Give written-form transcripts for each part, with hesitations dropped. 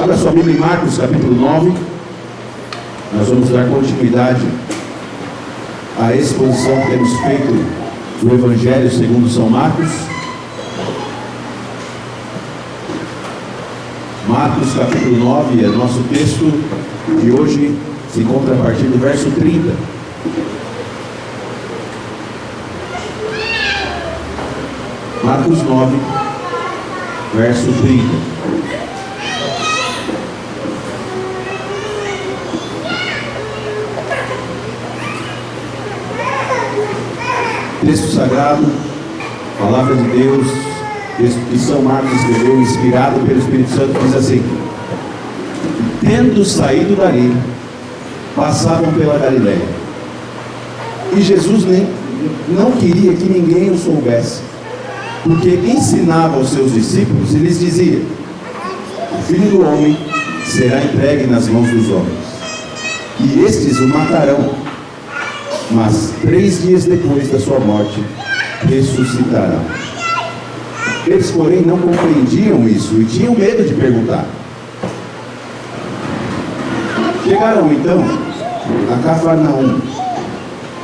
Abra sua Bíblia em Marcos capítulo 9. Nós vamos dar continuidade à exposição que temos feito do Evangelho segundo São Marcos. Marcos capítulo 9 é nosso texto de hoje, se encontra a partir do verso 30. Marcos 9, verso 30. Texto sagrado, palavra de Deus, texto que São Marcos escreveu, inspirado pelo Espírito Santo, diz assim: tendo saído dali, passavam pela Galiléia. E Jesus não queria que ninguém o soubesse, porque ensinava aos seus discípulos e lhes dizia: o Filho do Homem será entregue nas mãos dos homens, e estes o matarão, mas 3 dias depois da sua morte ressuscitará. Eles, porém, não compreendiam isso e tinham medo de perguntar. Chegaram então a Cafarnaum,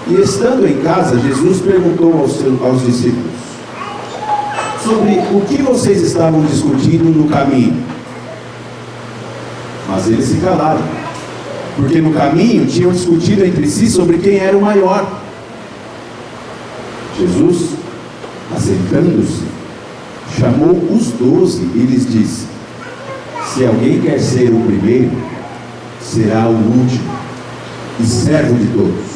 e estando em casa, Jesus perguntou aos discípulos: sobre o que vocês estavam discutindo no caminho? Mas eles se calaram, porque no caminho tinham discutido entre si sobre quem era o maior. Jesus, assentando-se, chamou os 12 e lhes disse: se alguém quer ser o primeiro, será o último e servo de todos.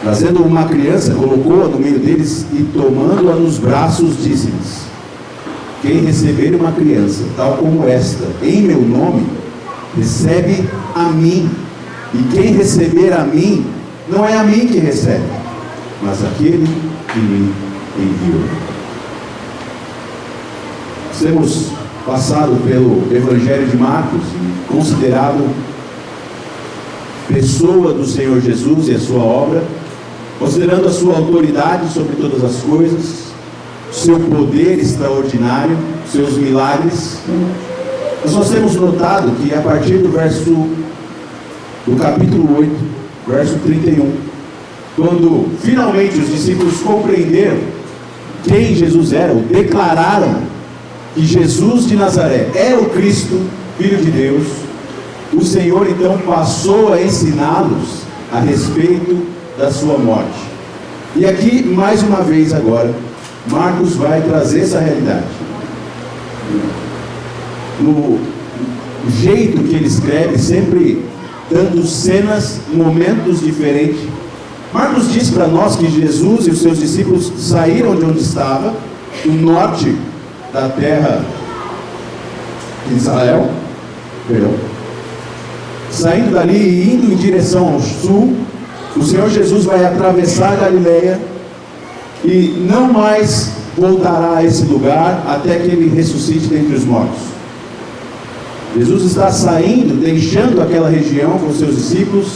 Trazendo uma criança, colocou-a no meio deles e, tomando-a nos braços, disse-lhes: quem receber uma criança tal como esta em meu nome, recebe a mim, e quem receber a mim, não é a mim que recebe, mas aquele que me enviou. Nós temos passado pelo Evangelho de Marcos e considerado pessoa do Senhor Jesus e a sua obra, considerando a sua autoridade sobre todas as coisas, seu poder extraordinário, seus milagres. Nós temos notado que a partir do capítulo 8, verso 31, quando finalmente os discípulos compreenderam quem Jesus era, ou declararam que Jesus de Nazaré é o Cristo, Filho de Deus, o Senhor então passou a ensiná-los a respeito da sua morte. E aqui, mais uma vez agora, Marcos vai trazer essa realidade. No jeito que ele escreve, sempre dando cenas, momentos diferentes. Marcos diz para nós que Jesus e os seus discípulos saíram de onde estava, do norte da terra de Israel, saindo dali e indo em direção ao sul. O Senhor Jesus vai atravessar a Galileia e não mais voltará a esse lugar até que ele ressuscite dentre os mortos. Jesus está saindo, deixando aquela região com os seus discípulos,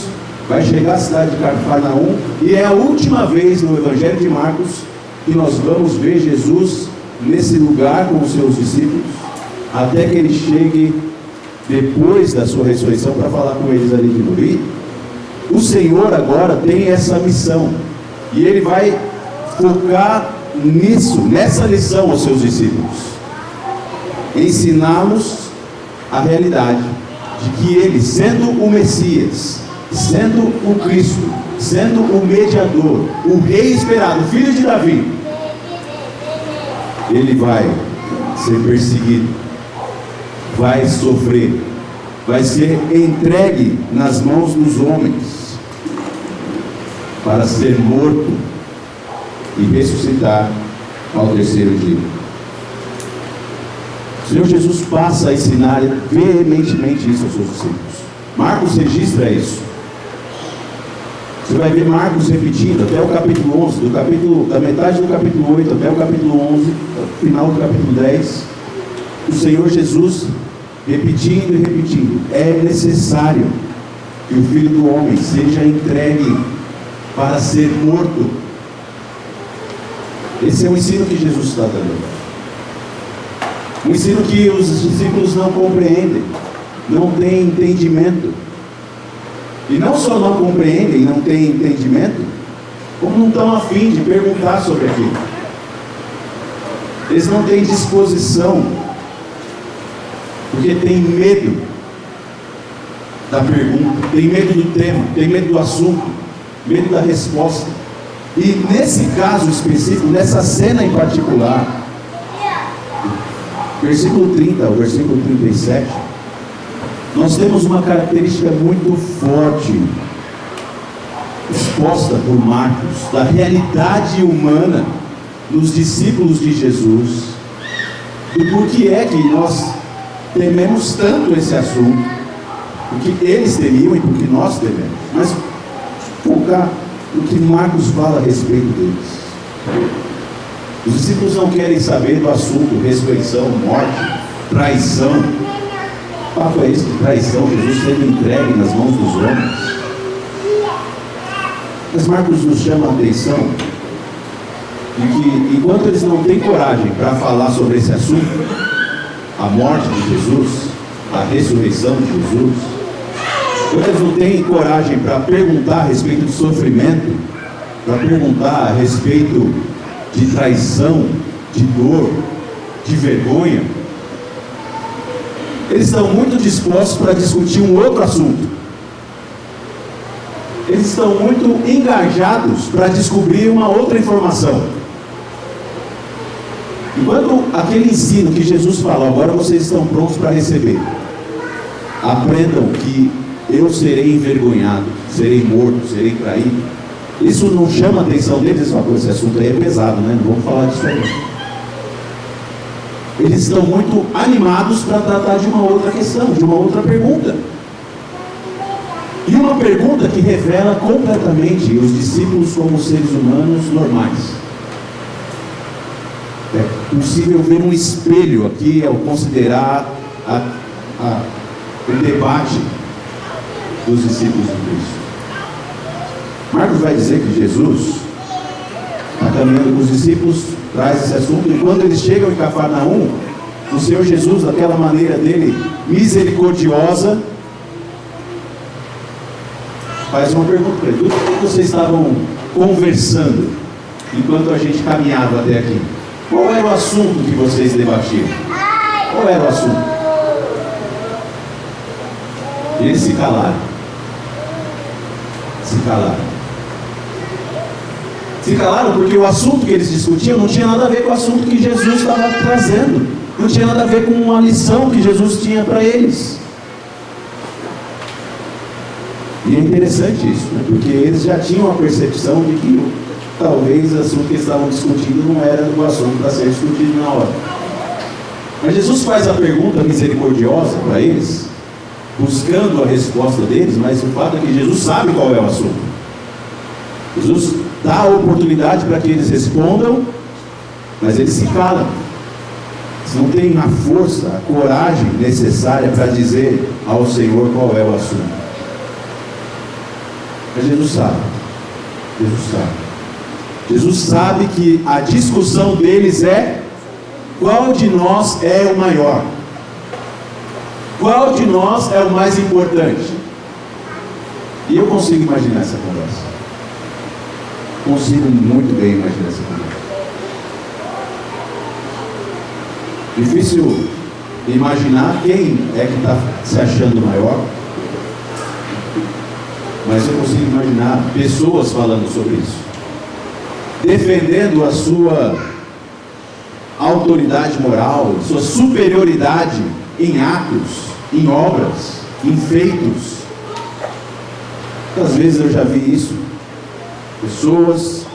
vai chegar à cidade de Cafarnaum, e é a última vez no Evangelho de Marcos que nós vamos ver Jesus nesse lugar com os seus discípulos, até que ele chegue depois da sua ressurreição para falar com eles ali de novo. E o Senhor agora tem essa missão, e ele vai focar nisso, nessa lição aos seus discípulos, ensiná-los a realidade de que ele, sendo o Messias, sendo o Cristo, sendo o mediador, o rei esperado, o filho de Davi, ele vai ser perseguido, vai sofrer, vai ser entregue nas mãos dos homens para ser morto e ressuscitar ao terceiro dia. O Senhor Jesus passa a ensinar veementemente isso aos seus discípulos. Marcos registra isso. Você vai ver Marcos repetindo até o capítulo 11, da metade do capítulo 8 até o capítulo 11, final do capítulo 10, o Senhor Jesus repetindo e repetindo: é necessário que o Filho do Homem seja entregue para ser morto. Esse é o ensino que Jesus está dando. Um ensino que os discípulos não compreendem, não têm entendimento. E não só não compreendem, não têm entendimento, como não estão a fim de perguntar sobre aquilo. Eles não têm disposição, porque têm medo da pergunta, têm medo do tema, têm medo do assunto, medo da resposta. E nesse caso específico, nessa cena em particular, versículo 30 ao versículo 37, nós temos uma característica muito forte, exposta por Marcos, da realidade humana dos discípulos de Jesus, e por que é que nós tememos tanto esse assunto, porque eles temiam e porque nós tememos. Mas focar no que Marcos fala a respeito deles. Os discípulos não querem saber do assunto ressurreição, morte, traição. O papo é esse de traição, Jesus sendo entregue nas mãos dos homens. Mas Marcos nos chama a atenção de que, enquanto eles não têm coragem para falar sobre esse assunto, a morte de Jesus, a ressurreição de Jesus, quando eles não têm coragem para perguntar a respeito de sofrimento, para perguntar a respeito de traição, de dor, de vergonha, eles estão muito dispostos para discutir um outro assunto. Eles estão muito engajados para descobrir uma outra informação. Enquanto aquele ensino que Jesus falou, agora vocês estão prontos para receber. Aprendam que eu serei envergonhado, serei morto, serei traído. Isso não chama a atenção deles. Esse assunto aí é pesado, né? Não vamos falar disso aí. Eles estão muito animados para tratar de uma outra questão, de uma outra pergunta. E uma pergunta que revela completamente os discípulos como seres humanos normais. É possível ver um espelho aqui ao considerar o debate dos discípulos de Cristo. Marcos vai dizer que Jesus está caminhando com os discípulos, traz esse assunto, e quando eles chegam em Cafarnaum, o Senhor Jesus, daquela maneira dele, misericordiosa, faz uma pergunta para ele: do que vocês estavam conversando enquanto a gente caminhava até aqui? Qual era o assunto que vocês debatiam? Qual era o assunto? E eles se calaram. Se calaram. Se calaram porque o assunto que eles discutiam não tinha nada a ver com o assunto que Jesus estava trazendo. Não tinha nada a ver com uma lição que Jesus tinha para eles. E é interessante isso, né? Porque eles já tinham a percepção de que talvez o assunto que eles estavam discutindo não era o assunto para ser discutido na hora. Mas Jesus faz a pergunta misericordiosa para eles, buscando a resposta deles, mas o fato é que Jesus sabe qual é o assunto. Jesus dá a oportunidade para que eles respondam, mas eles se calam. Eles não têm a força, a coragem necessária para dizer ao Senhor qual é o assunto. Mas Jesus sabe. Jesus sabe. Jesus sabe que a discussão deles é: qual de nós é o maior? Qual de nós é o mais importante? E eu consigo imaginar essa conversa. Consigo muito bem imaginar essa conversa. Difícil imaginar quem é que está se achando maior, mas eu consigo imaginar pessoas falando sobre isso, defendendo a sua autoridade moral, sua superioridade em atos, em obras, em feitos. Quantas vezes eu já vi isso? Pessoas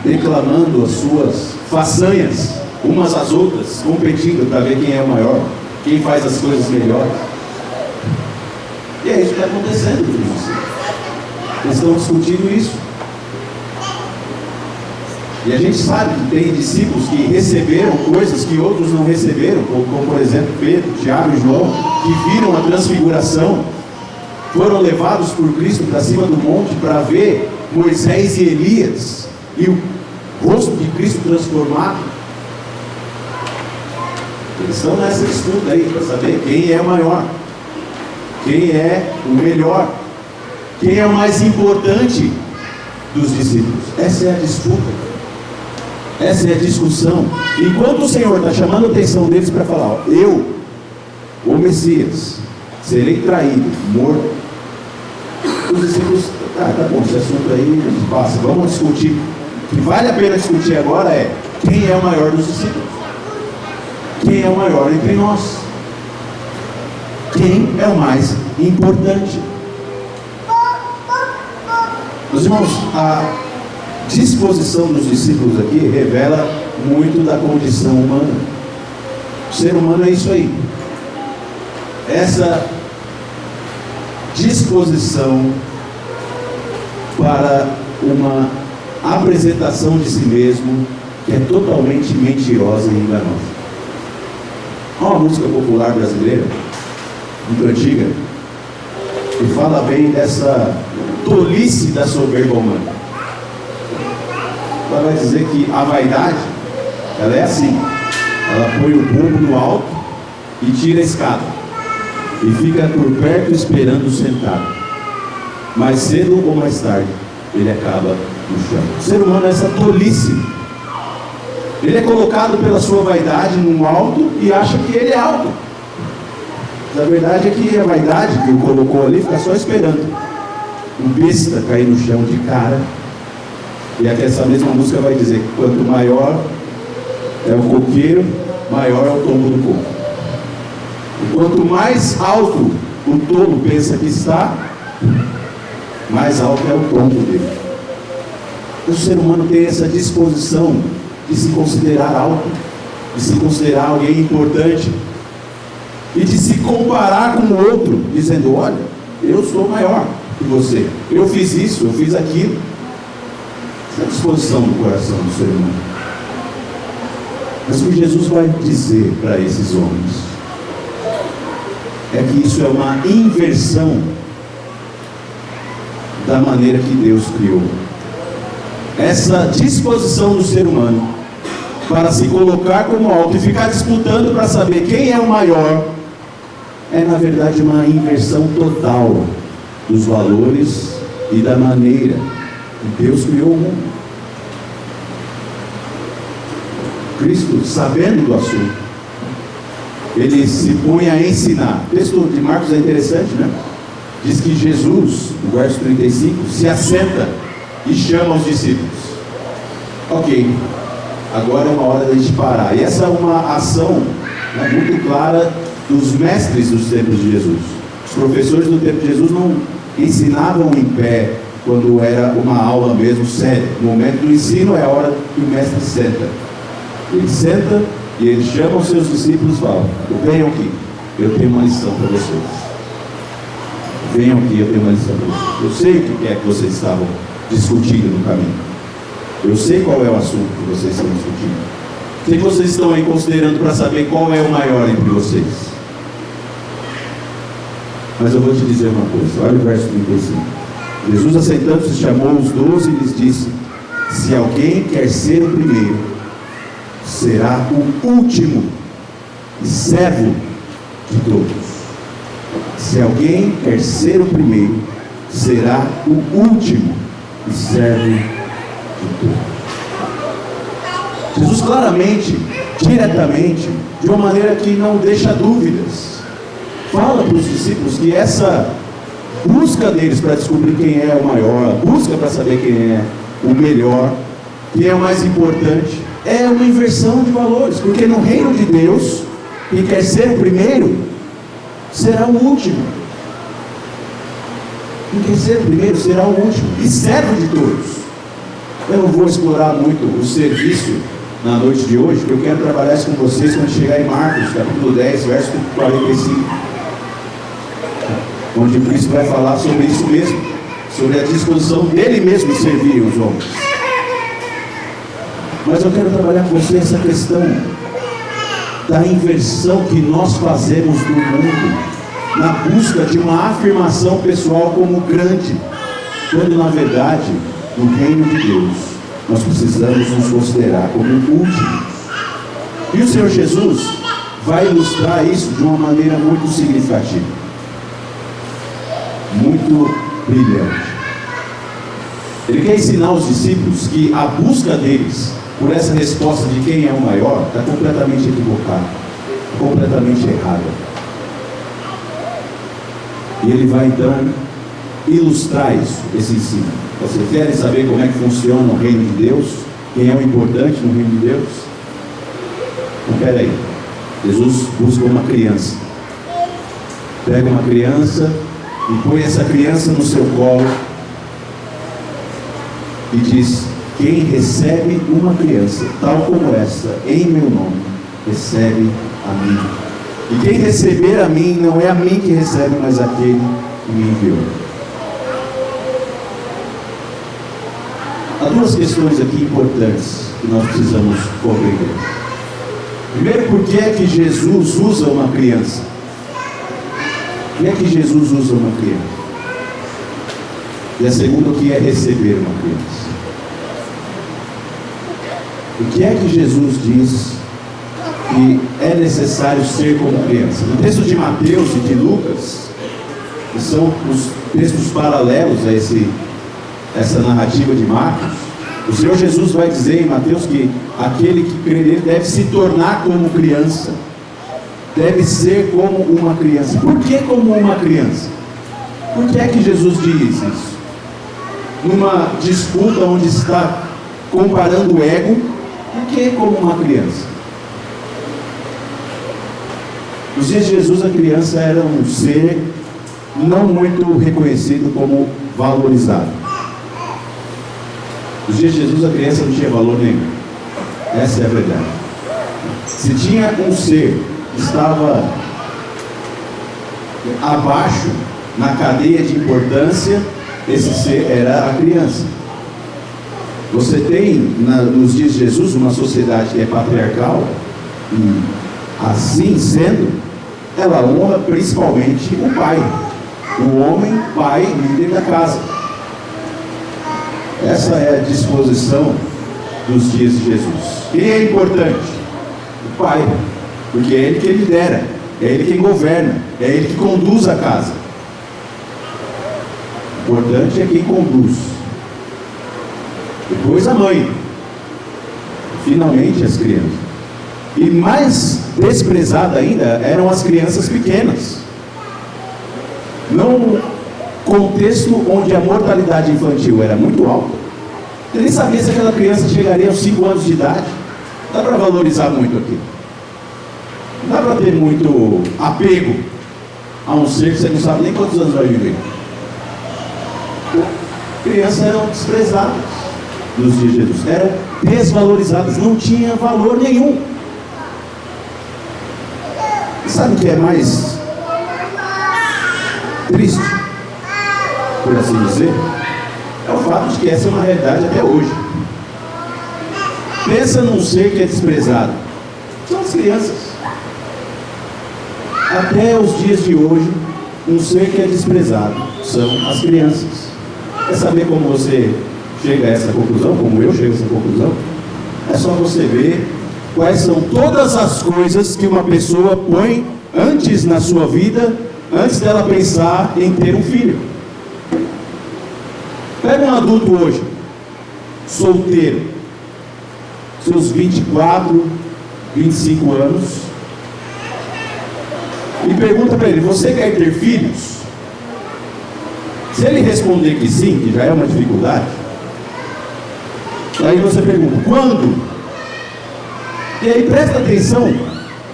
declamando as suas façanhas umas às outras, competindo para ver quem é o maior, quem faz as coisas melhores. E é isso que está acontecendo com vocês. Eles estão discutindo isso. E a gente sabe que tem discípulos que receberam coisas que outros não receberam, como por exemplo Pedro, Tiago e João, que viram a transfiguração, foram levados por Cristo para cima do monte para ver Moisés e Elias e o rosto de Cristo transformado. Eles estão nessa disputa aí para saber quem é o maior, quem é o melhor, quem é o mais importante dos discípulos. Essa é a disputa, essa é a discussão. Enquanto o Senhor está chamando a atenção deles para falar: ó, eu, o Messias, serei traído, morto. Os discípulos: tá bom, esse assunto aí passa, vamos discutir. O que vale a pena discutir agora é quem é o maior dos discípulos, quem é o maior entre nós, quem é o mais importante. Meus irmãos, a disposição dos discípulos aqui revela muito da condição humana. O ser humano é isso aí, essa disposição para uma apresentação de si mesmo que é totalmente mentirosa e enganosa. Há uma música popular brasileira, muito antiga, que fala bem dessa tolice da soberba humana. Ela vai dizer que a vaidade, ela é assim: ela põe o pombo no alto e tira a escada e fica por perto esperando sentado, mais cedo ou mais tarde ele acaba no chão. O ser humano é essa tolice. Ele é colocado pela sua vaidade num alto e acha que ele é alto. A verdade é que a vaidade que o colocou ali fica só esperando um besta cair no chão de cara. E aqui essa mesma música vai dizer que quanto maior é o coqueiro, maior é o tombo do coco. E quanto mais alto o tolo pensa que está, mais alto é o tombo dele. O ser humano tem essa disposição de se considerar alto, de se considerar alguém importante e de se comparar com o outro, dizendo: olha, eu sou maior que você, eu fiz isso, eu fiz aquilo. Essa é a disposição do coração do ser humano. Mas o que Jesus vai dizer para esses homens é que isso é uma inversão da maneira que Deus criou. Essa disposição do ser humano para se colocar como alto e ficar disputando para saber quem é o maior é, na verdade, uma inversão total dos valores e da maneira que Deus criou o mundo. Cristo, sabendo do assunto, ele se põe a ensinar. O texto de Marcos é interessante, né? Diz que Jesus, no verso 35, se assenta e chama os discípulos. Ok, agora é uma hora de a gente parar. E essa é uma ação, né, muito clara dos mestres dos tempos de Jesus. Os professores do tempo de Jesus não ensinavam em pé quando era uma aula mesmo séria. No momento do ensino é a hora que o mestre senta. Ele senta e ele chama os seus discípulos e fala: venham aqui, eu tenho uma lição para vocês. Venham aqui, eu tenho uma lição para vocês. Eu sei o que é que vocês estavam discutindo no caminho. Eu sei qual é o assunto que vocês estão discutindo. O que vocês estão aí considerando para saber qual é o maior entre vocês? Mas eu vou te dizer uma coisa, olha o verso 35. Jesus, assentando-se, chamou os 12 e lhes disse: se alguém quer ser o primeiro, será o último e servo de todos. Se alguém quer ser o primeiro, será o último e servo de todos. Jesus claramente, diretamente, de uma maneira que não deixa dúvidas, fala para os discípulos que essa busca deles para descobrir quem é o maior, a busca para saber quem é o melhor, quem é o mais importante, é uma inversão de valores, porque no reino de Deus, quem quer ser o primeiro, será o último. Quem quer ser o primeiro, será o último, e servo de todos. Eu não vou explorar muito o serviço na noite de hoje, porque eu quero trabalhar isso com vocês quando chegar em Marcos, capítulo 10, verso 45, onde o Cristo vai falar sobre isso mesmo, sobre a disposição dele mesmo de servir os homens. Mas eu quero trabalhar com você essa questão da inversão que nós fazemos no mundo, na busca de uma afirmação pessoal como grande, quando na verdade, no reino de Deus, nós precisamos nos considerar como últimos. E o Senhor Jesus vai ilustrar isso de uma maneira muito significativa, muito brilhante. Ele quer ensinar aos discípulos que a busca deles por essa resposta de quem é o maior está completamente equivocada, completamente errada. E ele vai então ilustrar isso, esse ensino. Vocês querem saber como é que funciona o reino de Deus? Quem é o importante no reino de Deus? Então, peraí. Jesus busca uma criança. Pega uma criança e põe essa criança no seu colo e diz: quem recebe uma criança tal como esta, em meu nome, recebe a mim. E quem receber a mim, não é a mim que recebe, mas aquele que me enviou. Há duas questões aqui importantes que nós precisamos compreender. Primeiro, por que é que Jesus usa uma criança? Por que é que Jesus usa uma criança? E a segunda, o que é receber uma criança? O que é que Jesus diz que é necessário ser como criança? No texto de Mateus e de Lucas, que são os textos paralelos a essa narrativa de Marcos, o Senhor Jesus vai dizer em Mateus que aquele que crê nele deve se tornar como criança, deve ser como uma criança. Por que como uma criança? Por que é que Jesus diz isso? Numa disputa onde está comparando o ego, por que como uma criança? Nos dias de Jesus, a criança era um ser não muito reconhecido como valorizado. Nos dias de Jesus, a criança não tinha valor nenhum. Essa é a verdade. Se tinha um ser que estava abaixo na cadeia de importância, esse ser era a criança. Você tem nos dias de Jesus uma sociedade que é patriarcal, e assim sendo, ela honra principalmente o pai, o homem, pai, líder da casa. Essa é a disposição dos dias de Jesus. Quem é importante? O pai, porque é ele que lidera, é ele quem governa, é ele que conduz a casa. O importante é quem conduz. Depois a mãe, finalmente as crianças. E mais desprezada ainda eram as crianças pequenas. Num contexto onde a mortalidade infantil era muito alta, você nem sabia se aquela criança chegaria aos 5 anos de idade. Não dá para valorizar muito aqui. Não dá para ter muito apego a um ser que você não sabe nem quantos anos vai viver. Crianças eram desprezadas nos dias de Jesus, eram desvalorizadas, não tinha valor nenhum. E sabe o que é mais triste, por assim dizer? É o fato de que essa é uma realidade até hoje. Pensa num ser que é desprezado. São as crianças. Até os dias de hoje, um ser que é desprezado são as crianças. Quer saber como você chega a essa conclusão? Como eu chego a essa conclusão? É só você ver quais são todas as coisas que uma pessoa põe antes na sua vida, antes dela pensar em ter um filho. Pega um adulto hoje, solteiro, seus 24, 25 anos, e pergunta para ele: você quer ter filhos? Se ele responder que sim, que já é uma dificuldade, aí você pergunta: quando? E aí presta atenção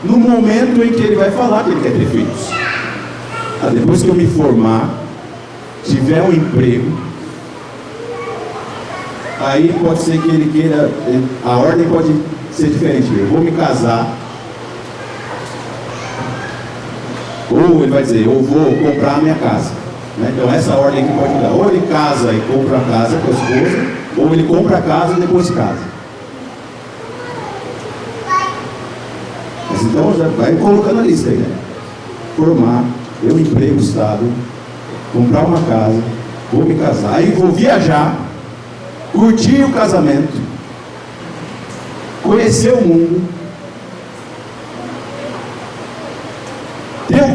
no momento em que ele vai falar que ele quer ter filhos. Depois que eu me formar, tiver um emprego, aí pode ser que ele queira, a ordem pode ser diferente. Eu vou me casar, ou ele vai dizer: eu vou comprar a minha casa. Então essa ordem aqui pode mudar. Ou ele casa e compra a casa com a esposa, ou ele compra a casa e depois casa. Mas então já vai colocando a lista aí, né? Formar, ter um emprego estável, comprar uma casa, vou me casar, aí vou viajar, curtir o casamento, conhecer o mundo,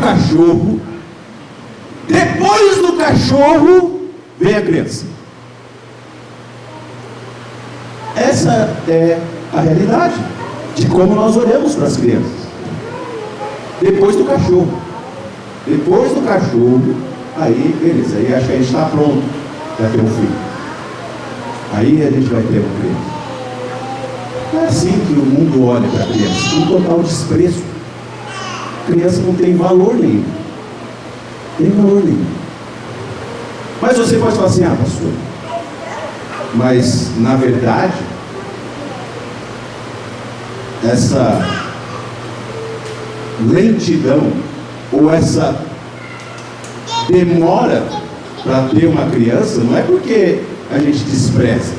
cachorro, depois do cachorro vem a criança. Essa é a realidade de como nós olhamos para as crianças. Depois do cachorro. Depois do cachorro, aí beleza, aí acho que a gente está pronto para ter um filho. Aí a gente vai ter uma criança. Não é assim que o mundo olha para a criança, com total desprezo. A criança não tem valor nenhum. Tem valor nenhum. Mas você pode falar assim, pastor, mas na verdade essa lentidão ou essa demora para ter uma criança não é porque a gente despreza,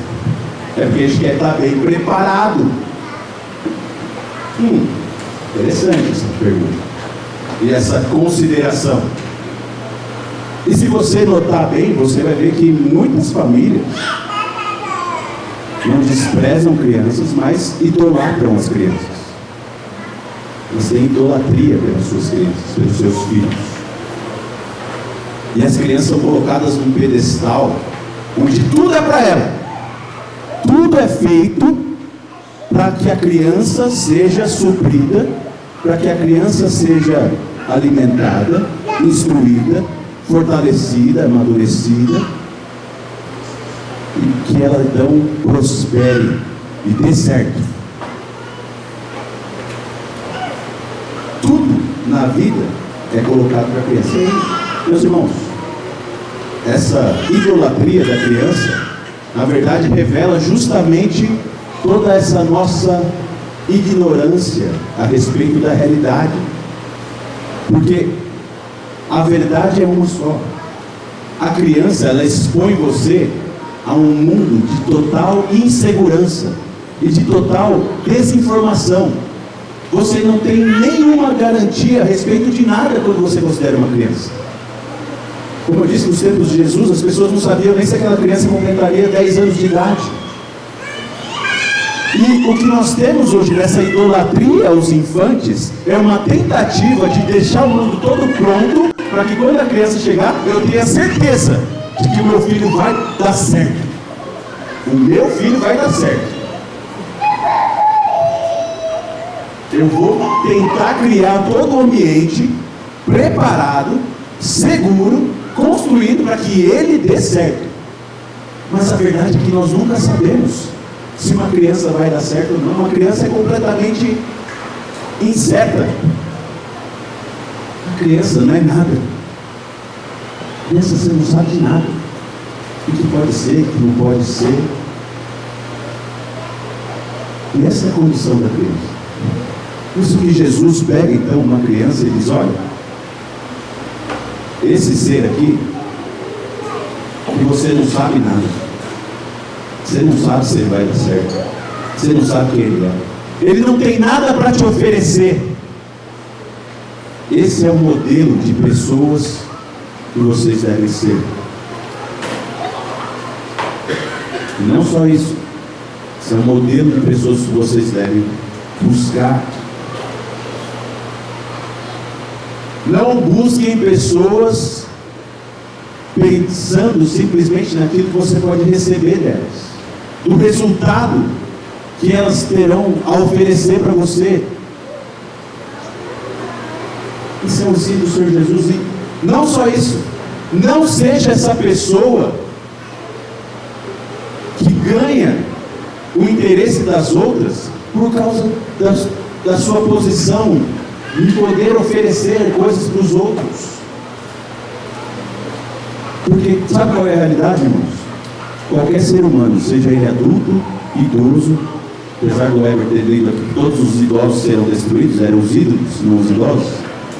é porque a gente quer estar bem preparado. Interessante essa pergunta e essa consideração. E se você notar bem, você vai ver que muitas famílias não desprezam crianças, mas idolatram as crianças. Eles têm idolatria pelas suas crianças, pelos seus filhos. E as crianças são colocadas num pedestal onde tudo é para ela. Tudo é feito para que a criança seja suprida, para que a criança seja alimentada, instruída, fortalecida, amadurecida, e que ela então prospere e dê certo. Tudo na vida é colocado para a criança. E, meus irmãos, essa idolatria da criança, na verdade, revela justamente toda essa nossa ignorância a respeito da realidade. Porque a verdade é uma só. A criança, ela expõe você a um mundo de total insegurança e de total desinformação. Você não tem nenhuma garantia a respeito de nada quando você considera uma criança. Como eu disse, nos tempos de Jesus, as pessoas não sabiam nem se aquela criança completaria 10 anos de idade. E o que nós temos hoje nessa idolatria aos infantes é uma tentativa de deixar o mundo todo pronto para que quando a criança chegar, eu tenha certeza de que o meu filho vai dar certo. O meu filho vai dar certo. Eu vou tentar criar todo o ambiente preparado, seguro, construído para que ele dê certo. Mas a verdade é que nós nunca sabemos se uma criança vai dar certo ou não. Uma criança é completamente incerta. A criança não é nada. A criança, você não sabe de nada. O que pode ser, o que não pode ser. E essa é a condição da criança. Por isso que Jesus pega então uma criança e diz: olha, esse ser aqui, que você não sabe nada, você não sabe se ele vai dar certo, você não sabe quem ele é, ele não tem nada para te oferecer. Esse é o modelo de pessoas que vocês devem ser. E não só isso, esse é o modelo de pessoas que vocês devem buscar. Não busquem pessoas pensando simplesmente naquilo que você pode receber delas, do resultado que elas terão a oferecer para você. Isso é o ensino do Senhor Jesus. E não só isso, não seja essa pessoa que ganha o interesse das outras por causa da sua posição em poder oferecer coisas para os outros. Porque sabe qual é a realidade, irmãos? Qualquer ser humano, seja ele adulto, idoso, apesar do Heber ter lido aqui que todos os idosos serão destruídos, eram os ídolos, não os idosos,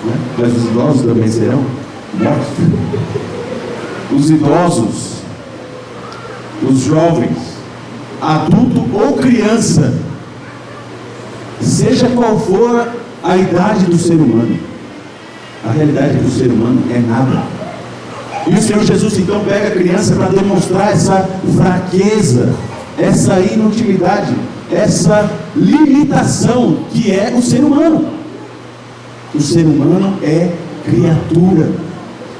né? Mas os idosos também serão mortos. Os idosos, os jovens, adulto ou criança, seja qual for a idade do ser humano, a realidade do ser humano é nada. E o Senhor Jesus então pega a criança para demonstrar essa fraqueza, essa inutilidade, essa limitação que é o ser humano. O ser humano é criatura,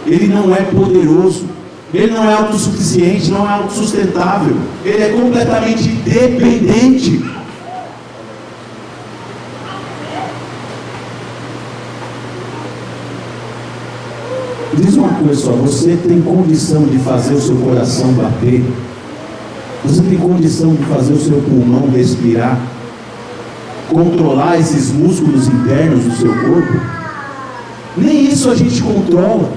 ele não é poderoso, ele não é autossuficiente, não é autossustentável, ele é completamente dependente. Diz uma coisa só, você tem condição de fazer o seu coração bater? Você tem condição de fazer o seu pulmão respirar? Controlar esses músculos internos do seu corpo? Nem isso a gente controla.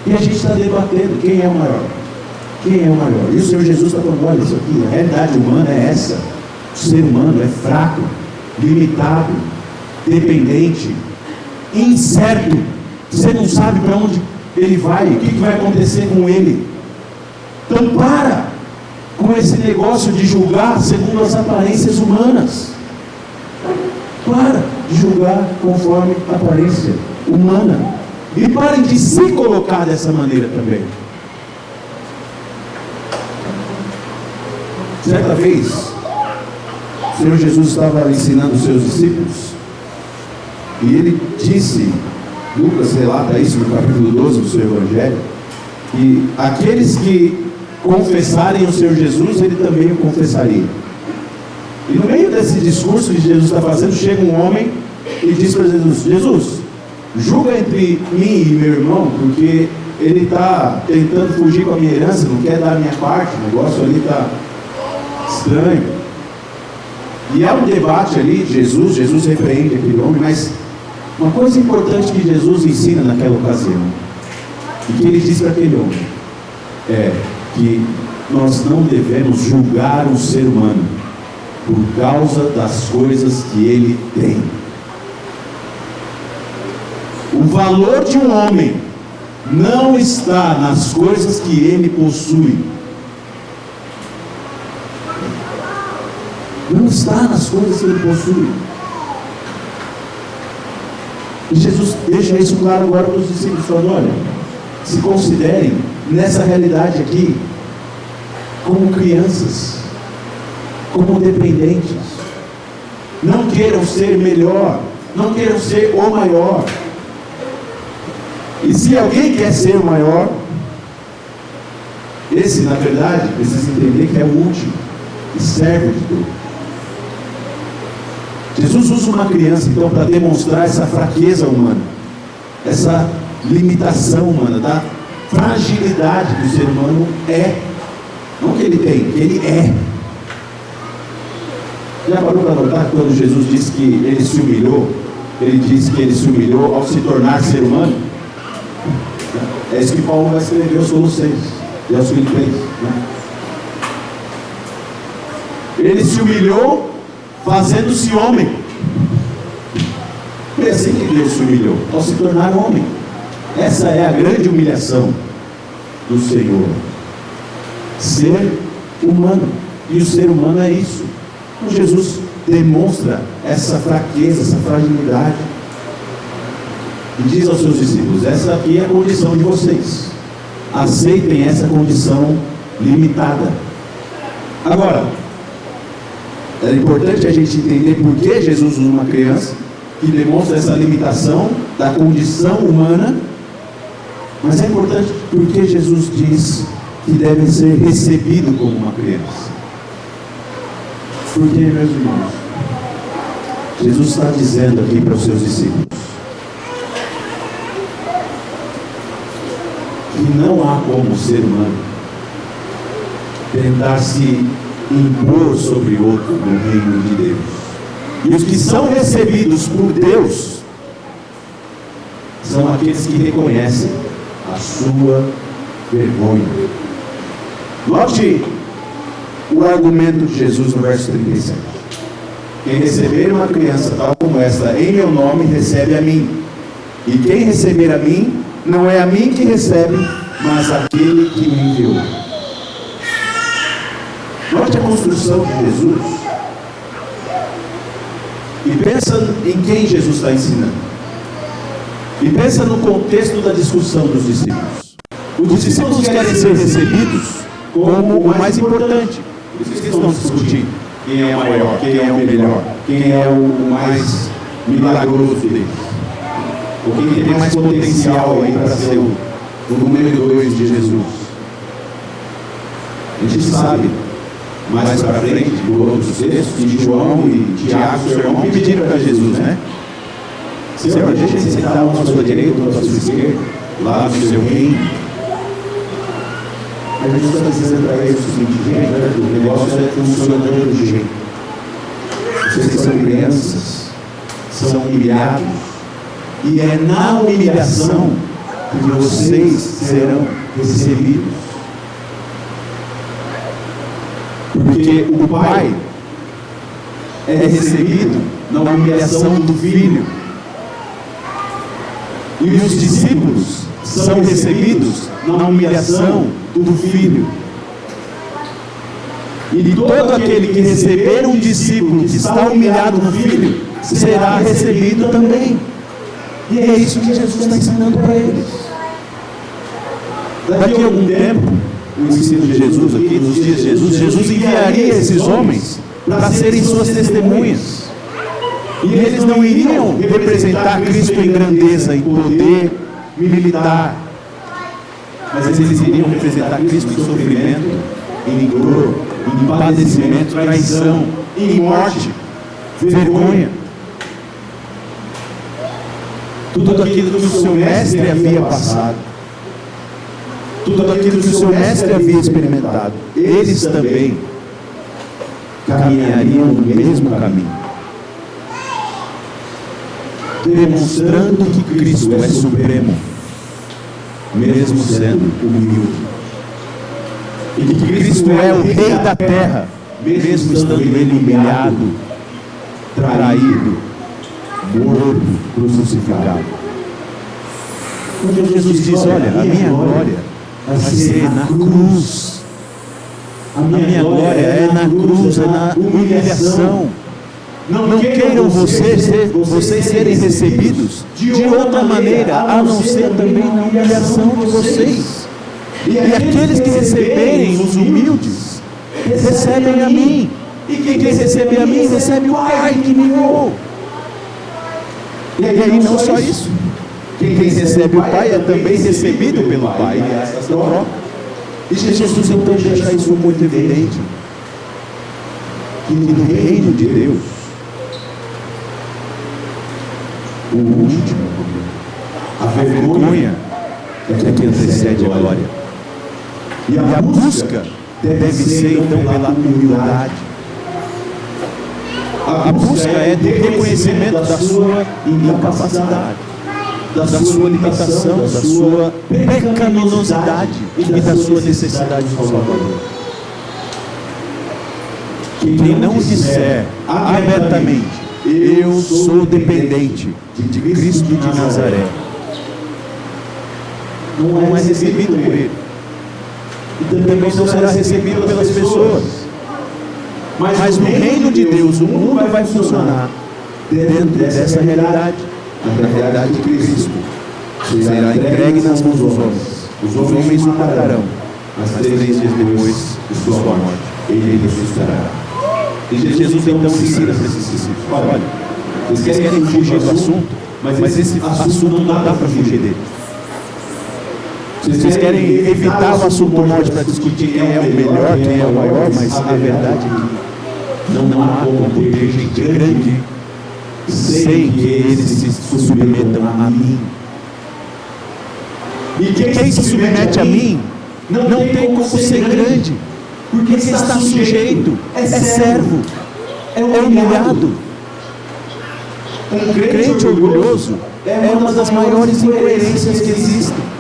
E a gente está debatendo quem é o maior. Quem é o maior? E o Senhor Jesus está falando, olha, isso aqui, a realidade humana é essa. O ser humano é fraco, limitado, dependente, incerto. Você não sabe para onde ele vai, o que vai acontecer com ele. Então para com esse negócio de julgar segundo as aparências humanas. Para de julgar conforme a aparência humana. E parem de se colocar dessa maneira também. Certa vez, o Senhor Jesus estava ensinando os seus discípulos, e ele disse, Lucas relata isso no capítulo 12 do seu Evangelho, que aqueles que confessarem o Senhor Jesus, ele também o confessaria. E no meio desse discurso que Jesus está fazendo, chega um homem e diz para Jesus, Jesus, julga entre mim e meu irmão, porque ele está tentando fugir com a minha herança, não quer dar a minha parte, o negócio ali está estranho. E há um debate ali, Jesus repreende aquele homem, mas uma coisa importante que Jesus ensina naquela ocasião, e que ele diz para aquele homem, é que nós não devemos julgar um ser humano por causa das coisas que ele tem. O valor de um homem não está nas coisas que ele possui. Não está nas coisas que ele possui. E Jesus deixa isso claro agora para os discípulos, falando, olha, se considerem nessa realidade aqui como crianças, como dependentes. Não queiram ser melhor, não queiram ser o maior. E se alguém quer ser o maior, esse na verdade precisa entender que é o último e servo de tudo. Jesus usa uma criança então para demonstrar essa fraqueza humana, essa limitação humana, da fragilidade que o ser humano é, não que ele tem, que ele é. Já parou para notar que quando Jesus disse que ele se humilhou, ele disse que ele se humilhou ao se tornar ser humano? É isso que Paulo vai escrever aos Colossenses e aos Filipenses, né? Ele se humilhou fazendo-se homem. Foi assim que Deus se humilhou, ao se tornar homem. Essa é a grande humilhação do Senhor, ser humano. E o ser humano é isso. Então Jesus demonstra essa fraqueza, essa fragilidade, e diz aos seus discípulos, essa aqui é a condição de vocês, aceitem essa condição limitada. Agora, é importante a gente entender por que Jesus usa uma criança que demonstra essa limitação da condição humana, mas é importante porque Jesus diz que devem ser recebidos como uma criança. Porque, meus irmãos, Jesus está dizendo aqui para os seus discípulos que não há como o ser humano tentar se impor sobre outro no reino de Deus. E os que são recebidos por Deus são aqueles que reconhecem a sua vergonha. Note o argumento de Jesus no verso 37. Quem receber uma criança tal como esta em meu nome, recebe a mim. E quem receber a mim, não é a mim que recebe, mas aquele que me enviou. Note a construção de Jesus. E pensa em quem Jesus está ensinando. E pensa no contexto da discussão dos discípulos. Os discípulos querem ser recebidos como o mais importante. Por isso que estão discutindo quem é o maior, quem é o melhor, quem é o mais milagroso deles. Ou quem tem mais potencial aí para ser o número 2 de Jesus? A gente sabe, mais para frente, por outros textos, de João e Tiago, seu irmão, pediram para Jesus, né? Senhor, deixa ele sentar um à sua direita, outro à sua esquerda, lá no seu reino. Mas Jesus está dizendo para eles o seguinte: gente, o negócio funciona de outro jeito. Vocês são crianças, são humilhados, e é na humilhação que vocês serão recebidos. Porque o Pai é recebido na humilhação do Filho, e os discípulos são recebidos na humilhação do Filho. E todo aquele que receber um discípulo que está humilhado no Filho será recebido também. E é isso que Jesus está ensinando para eles. Daqui a algum tempo, o ensino de Jesus aqui, nos dias de Jesus enviaria esses homens para serem suas testemunhas. E eles não iriam representar Cristo em grandeza, em poder militar, mas eles iriam representar Cristo em sofrimento, em dor, em padecimento, traição, em morte, vergonha. Tudo aquilo que o seu mestre havia passado, tudo aquilo que o seu mestre havia experimentado, eles também caminhariam no mesmo caminho, demonstrando que Cristo é supremo, mesmo sendo humilde, e que Cristo é o Rei da terra, mesmo estando ele humilhado, traído, morto, crucificado. Quando Jesus diz: olha, a minha glória vai ser na cruz, a minha glória é na cruz, é na humilhação. Não queiram vocês serem recebidos de outra maneira, a não ser também na humilhação de vocês. E aqueles que receberem os humildes, recebem a mim. E quem recebe a mim, recebe o Pai que me enviou. E aí não só isso. Quem recebe o Pai é também recebido pelo Pai. E há essa troca. E Jesus então deixa isso muito evidente. Que no reino de Deus, o último, a vergonha é que antecede a glória. E a busca deve ser então pela humildade. A busca é do reconhecimento da sua incapacidade, da sua limitação, da sua pecaminosidade e da sua necessidade de Salvador. Quem não disser abertamente: eu sou dependente de Cristo de Nazaré, não é recebido por Ele, e também não será recebido pelas pessoas. Mas no reino de Deus, o mundo vai funcionar dentro dessa realidade, da realidade de Cristo. Será entregue nas mãos dos homens. Os homens o matarão, mas 3 dias depois de sua morte, ele ressuscitará. E Jesus então ensina para esses discípulos: olha, vocês querem fugir do assunto, mas esse assunto não dá para fugir dele. Vocês querem evitar o assunto morte para discutir quem é o melhor, quem é o maior, mas a verdade é que não há como ter gente grande sem que eles se submetam a mim. E quem se submete a mim não tem como ser grande, porque está sujeito, é servo, é humilhado. Um crente orgulhoso é uma das maiores incoerências que existem.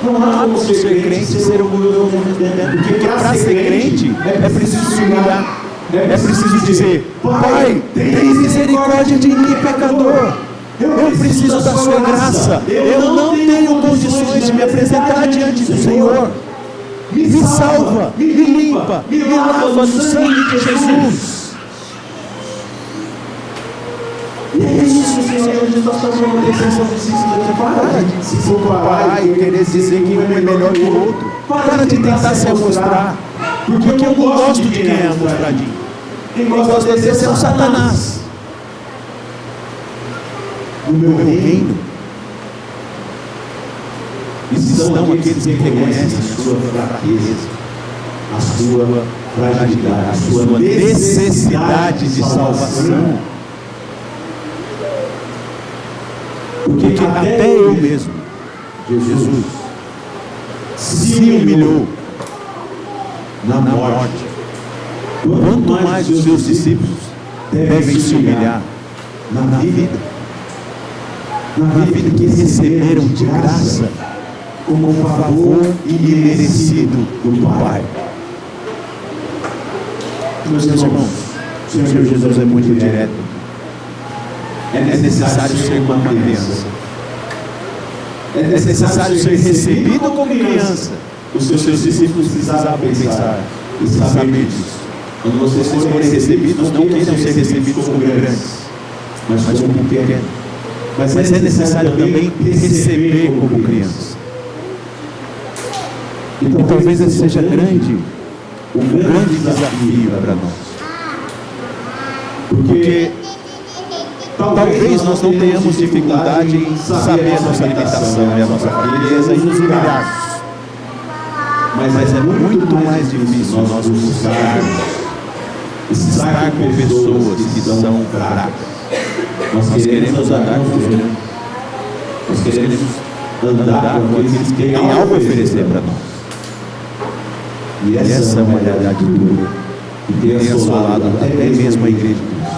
Não há como ser crente e ser orgulhoso ao mesmo tempo. Porque para ser crente é preciso se humilhar. É preciso dizer: Pai, tem misericórdia de mim, pecador. Eu preciso da sua graça. Eu não tenho condições de me apresentar diante do Senhor. Me salva, me limpa, me lava no sangue de Jesus. E é isso, Senhor, Jesus está chamando a atenção dos discípulos. Para de se comparar e querer dizer que um é melhor que o outro. Para de tentar se amostrar. Porque eu não gosto de quem é amostradinho. Quem gosta desse é o Satanás. no meu reino. Estão aqueles que reconhecem a sua fraqueza, a sua fragilidade, a sua necessidade de salvação. Porque até eu mesmo, Jesus, se humilhou na morte. Quanto mais os seus discípulos devem se humilhar na vida que receberam de graça, como um favor imerecido do Pai. Meus irmãos, o Senhor Jesus é muito direto. É necessário ser uma criança. É necessário ser recebido como criança. Os seus discípulos precisavam pensar e saber disso. Quando vocês forem recebidos, não queiram ser recebidos como grandes, mas como pequenos. Mas é necessário também receber como criança. E talvez esse seja um grande desafio para nós. Porque talvez nós não tenhamos dificuldade em saber a nossa limitação e a nossa fraqueza e nos humilharmos. Mas é muito mais difícil nós buscarmos estar com pessoas que são fracas. Nós queremos andar com os grandes. Nós queremos andar com aqueles que têm algo a oferecer para nós. E essa é uma realidade dura que tem assolado até mesmo a igreja de Deus.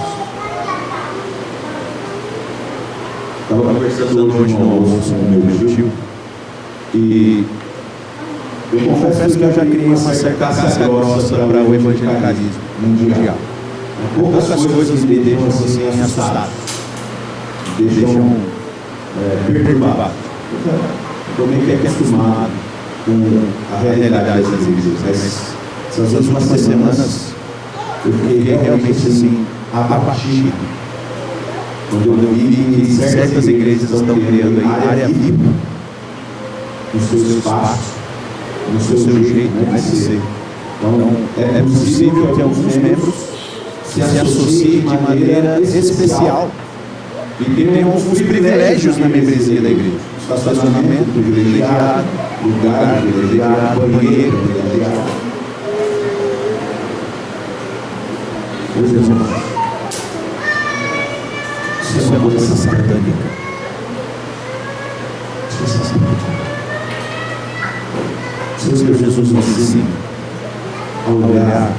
Estava conversando hoje no almoço com meu tio e eu confesso que eu já criei uma certa casca grossa para o evangelicalismo mundial. Poucas coisas me deixam assim assustado, me deixam perturbado. Estou meio que acostumado com a realidade das igrejas, mas essas últimas semanas eu fiquei realmente assim abatido quando eu vi que certas igrejas estão criando aí área VIP no seu espaço, no seu jeito de ser. Então é possível que alguns membros se associem de maneira especial e tenham alguns privilégios na membresia da igreja. Estacionamento privilegiado, lugar privilegiado, banheiro privilegiado. Meus irmãos, isso é uma coisa satânica. Isso é satânica. Senhor Jesus nos ensina a olhar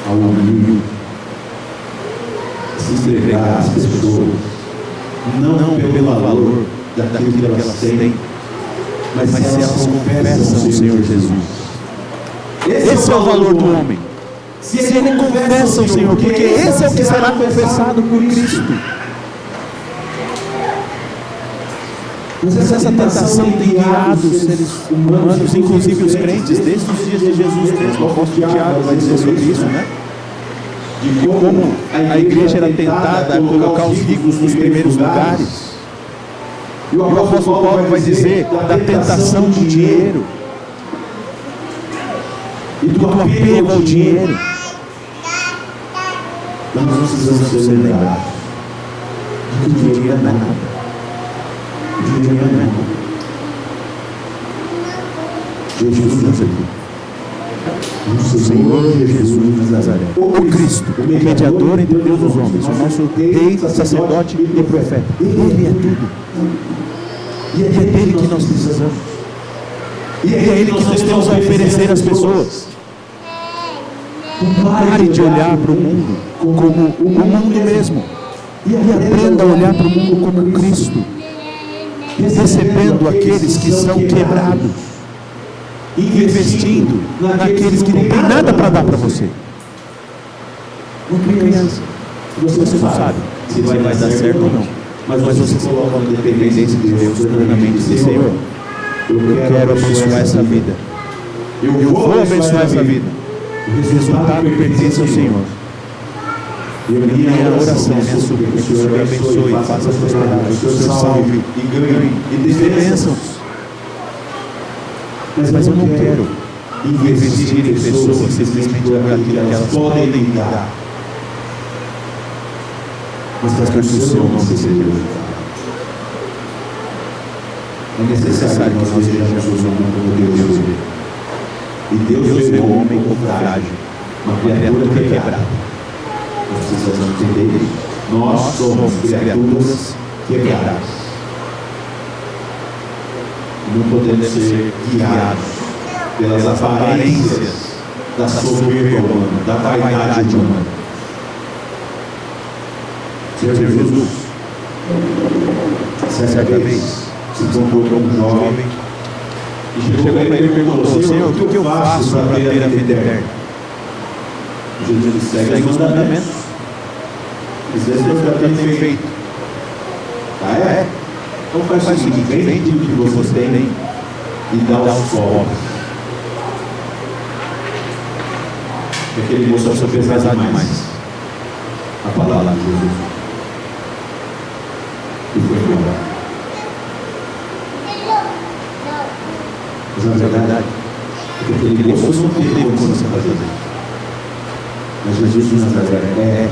ao humilde, se entregar às pessoas, não pelo valor daquilo que elas têm, mas se elas confessam o Senhor Jesus. Esse é o valor do homem. Se ele confessa o Senhor, porque esse é o que será confessado por Cristo. Mas essa tentação tem guiado os seres humanos, inclusive os crentes, desde os dias de Jesus mesmo. O apóstolo Tiago vai dizer sobre isso, né? De como a igreja era tentada a colocar os ricos nos primeiros lugares. E o apóstolo Paulo vai dizer da tentação do dinheiro e do apego ao dinheiro. Nós precisamos ser lembrados de que o dinheiro não é nada. O dinheiro não é nada. Jesus nos aqui. O Senhor Jesus de Nazaré, o Cristo, o mediador entre Deus e os homens, o nosso rei, sacerdote e profeta. Ele é tudo. E é dele que nós precisamos. E é ele que nós temos a oferecer às pessoas. Pare de olhar para o mundo como o mundo mesmo. E aprenda a olhar para o mundo como Cristo. Recebendo aqueles que são quebrados. Investindo naqueles que não têm nada para dar para você. Uma criança, você não sabe se vai dar certo ou não, mas você coloca uma dependência de Deus plenamente. Senhor, eu quero abençoar essa vida. Eu vou abençoar essa vida. O resultado pertence ao Senhor. E minha oração, minha súplica, que o Senhor abençoe, faça prosperar, que o Senhor salve e ganhe e dê bênçãos. Mas eu não quero investir em pessoas simplesmente por aquilo que elas podem me dar. Mas para que o seu nome seja glorificado. É necessário que nós vejamos o mundo como Deus vê. E Deus vê o homem como frágil, uma criatura quebrada. Nós precisamos entender isso. Nós somos criaturas quebradas. Não podemos ser guiados pelas aparências da soberba humana, da vaidade humana. Senhor Jesus, certa vez, se encontrou com um jovem e chegou para ele e perguntou: Senhor, o que eu faço para ter a vida eterna? Jesus disse: segue os mandamentos. Às vezes eu já tenho feito. Ah, é? Então faz o seguinte: vende o que você tem e dá aos pobres. Aquele moço achou pesado demais a palavra de Jesus e foi embora. Mas na verdade, aquele moço não teve condição de fazer isso. Mas Jesus de Nazaré é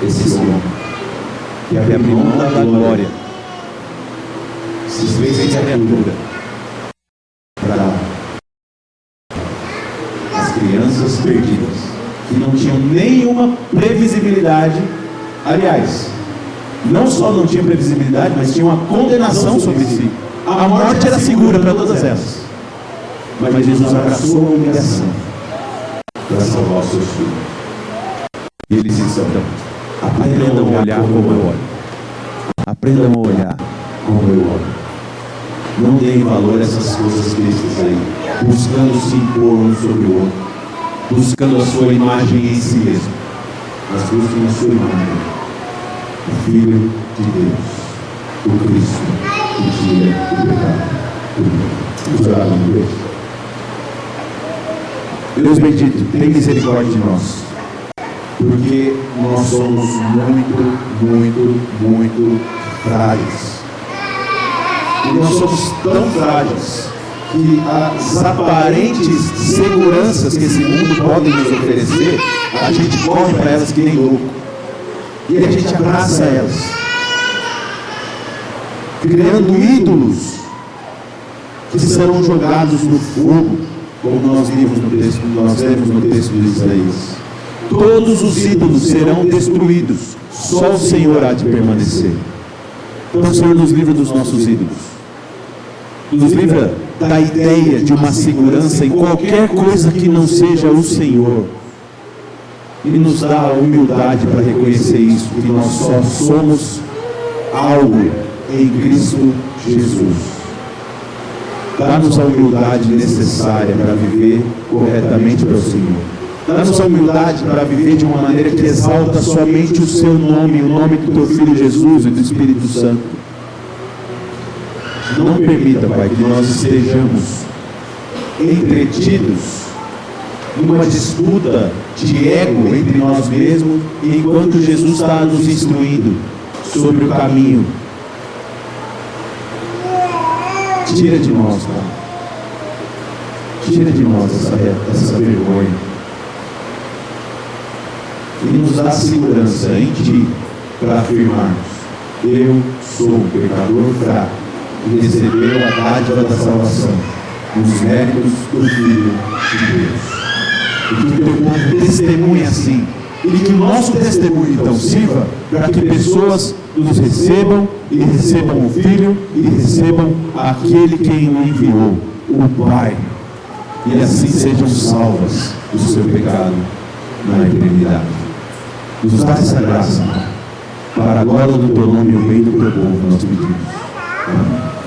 esse homem que abre mão da glória, se fez criatura para as crianças perdidas, que não tinham nenhuma previsibilidade. Aliás, não só não tinha previsibilidade, mas tinha uma condenação sobre si. A morte era segura para todas elas. Mas Jesus abraçou a humilhação para salvar os seus filhos. E eles dizem: aprendam a olhar como eu olho. Aprendam a olhar como eu olho. Não deem valor a essas coisas tristes aí, buscando se impor um sobre o outro, buscando a sua imagem em si mesmo, mas busquem a sua imagem, o Filho de Deus, o Cristo, que tira o pecado. Vamos orar com Deus. Deus bendito, tem misericórdia de nós, porque nós somos muito frágeis. E nós somos tão frágeis que as aparentes seguranças que esse mundo pode nos oferecer, a gente corre para elas que nem louco. E a gente abraça elas, criando ídolos que serão jogados no fogo, como nós lemos no texto de Isaías. Todos os ídolos serão destruídos, só o Senhor há de permanecer. Então o Senhor nos livra dos nossos ídolos, nos livra da ideia de uma segurança em qualquer coisa que não seja o Senhor, e nos dá a humildade para reconhecer isso, que nós só somos algo em Cristo Jesus. Dá-nos a humildade necessária para viver corretamente para o Senhor. Dá-nos a humildade para viver de uma maneira que exalta somente o seu nome, o nome do teu Filho Jesus e do Espírito Santo. Não permita, Pai, que nós estejamos entretidos numa disputa de ego entre nós mesmos, enquanto Jesus está nos instruindo sobre o caminho. Tira de nós, Pai. Tira de nós essa vergonha. E nos dá segurança em Ti para afirmarmos: eu sou um pecador fraco e recebeu a dádiva da salvação nos méritos do Filho de Deus. E que o Teu povo testemunhe assim. E que o nosso testemunho então sirva para que pessoas nos recebam e recebam o Filho e recebam aquele quem o enviou, o Pai. E assim sejam salvas do seu pecado na eternidade. Nos dá essa graça, para a glória do Teu nome e o bem do Teu povo, nós pedimos. Amém.